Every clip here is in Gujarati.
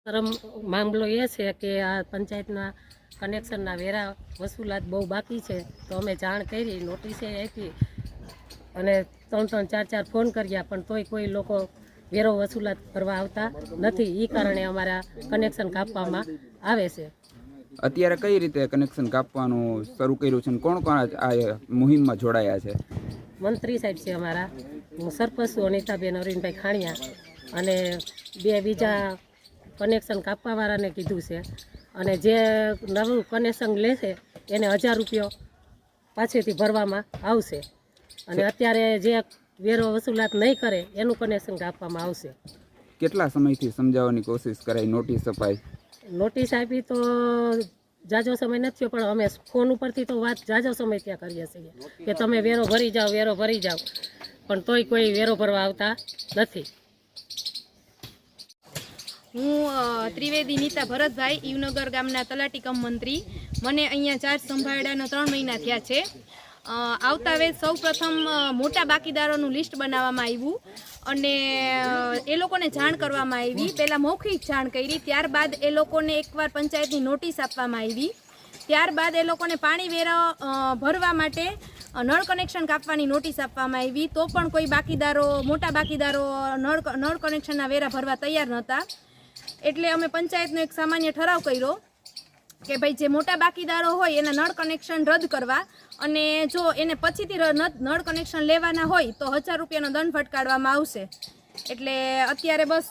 મામલો એ છે કે આ પંચાયતના કનેક્શનના વેરા વસૂલાત બહુ બાકી છે, તો અમે જાણ કરી, નોટિસે આપી અને 3-4 ફોન કર્યા, પણ તોય કોઈ લોકો વેરો વસૂલાત કરવા આવતા નથી. એ કારણે અમારા કનેક્શન કાપવામાં આવે છે. અત્યારે કઈ રીતે કનેક્શન કાપવાનું શરૂ કર્યું છે? કોણ કોણ આ મુહિમમાં જોડાયા છે? મંત્રી સાહેબ છે અમારા, સરપંચ અનિતાબેન અરવિંદભાઈ ખાણિયા, અને 2 બીજા કનેક્શન કાપવાવાળાને કીધું છે. અને જે નવું કનેક્શન લેશે એને 1000 રૂપિયા પાછળથી ભરવામાં આવશે. અને અત્યારે જે વેરો વસૂલાત નહીં કરે એનું કનેક્શન કાપવામાં આવશે. કેટલા સમયથી સમજાવવાની કોશિશ કરાઈ, નોટિસ અપાઈ? નોટિસ આપી તો જાજો સમય નથી થયો, પણ અમે ફોન ઉપરથી તો વાત જાજો સમય ત્યાં કરીએ છીએ કે તમે વેરો ભરી જાઓ, વેરો ભરી જાઓ, પણ તોય કોઈ વેરો ભરવા આવતા નથી. હું ત્રિવેદી નીતા ભરતભાઈ, યુવનગર ગામના તલાટી કમ મંત્રી. મને અહીંયા ચાર્જ સંભાળ્યાનો 3 મહિના થયા છે. આવતા વેત સૌ પ્રથમ મોટા બાકીદારોનું લિસ્ટ બનાવવામાં આવ્યું અને એ લોકોને જાણ કરવામાં આવી. પહેલાં મૌખિક જાણ કરી, ત્યારબાદ એ લોકોને એકવાર પંચાયતની નોટિસ આપવામાં આવી. ત્યારબાદ એ લોકોને પાણી વેરા ભરવા માટે નળ કનેક્શન કાપવાની નોટિસ આપવામાં આવી. તો પણ કોઈ બાકીદારો, મોટા બાકીદારો નળ કનેક્શનના વેરા ભરવા તૈયાર નહોતા. એટલે અમે પંચાયતનો એક સામાન્ય ઠરાવ કર્યો કે ભાઈ જે મોટા બાકીદારો હોય એના નળ કનેક્શન રદ કરવા, અને જો એને પછીથી નળ કનેક્શન લેવાના હોય તો 1000 રૂપિયાનો દંડ ફટકારવામાં આવશે. એટલે અત્યારે બસ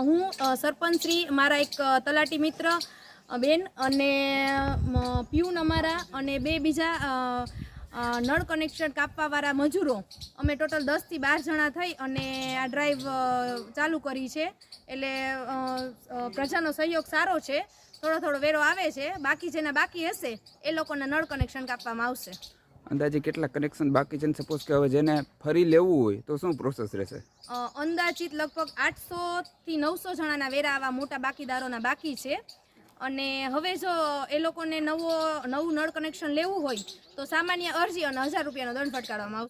હું સરપંચ શ્રી, મારા એક તલાટી મિત્ર બેન અને પ્યુન અમારા અને 2 બીજા નળ કનેક્શન કાપવાવાળા મજૂરો, અમે ટોટલ 10 થી 12 જણા થઈ અને આ ડ્રાઈવ ચાલુ કરી છે. એટલે પ્રજાનો સહયોગ સારો છે. થોડો વેરો આવે છે. બાકી જેના બાકી હશે એ લોકોના નળ કનેક્શન કાપવામાં આવશે. અંદાજે કેટલા કનેક્શન બાકી છે? સપોઝ કે હવે જેને ફરી લેવું હોય તો શું પ્રોસેસ રહેશે? અંદાજિત લગભગ 800 થી 900 જણાના વેરા આવા મોટા બાકીદારોના બાકી છે. અને હવે જો એ લોકોને નવું નળ કનેક્શન લેવું હોય તો સામાન્ય અરજી અને 1000 રૂપિયાનો દંડ ફટકારવામાં આવશે.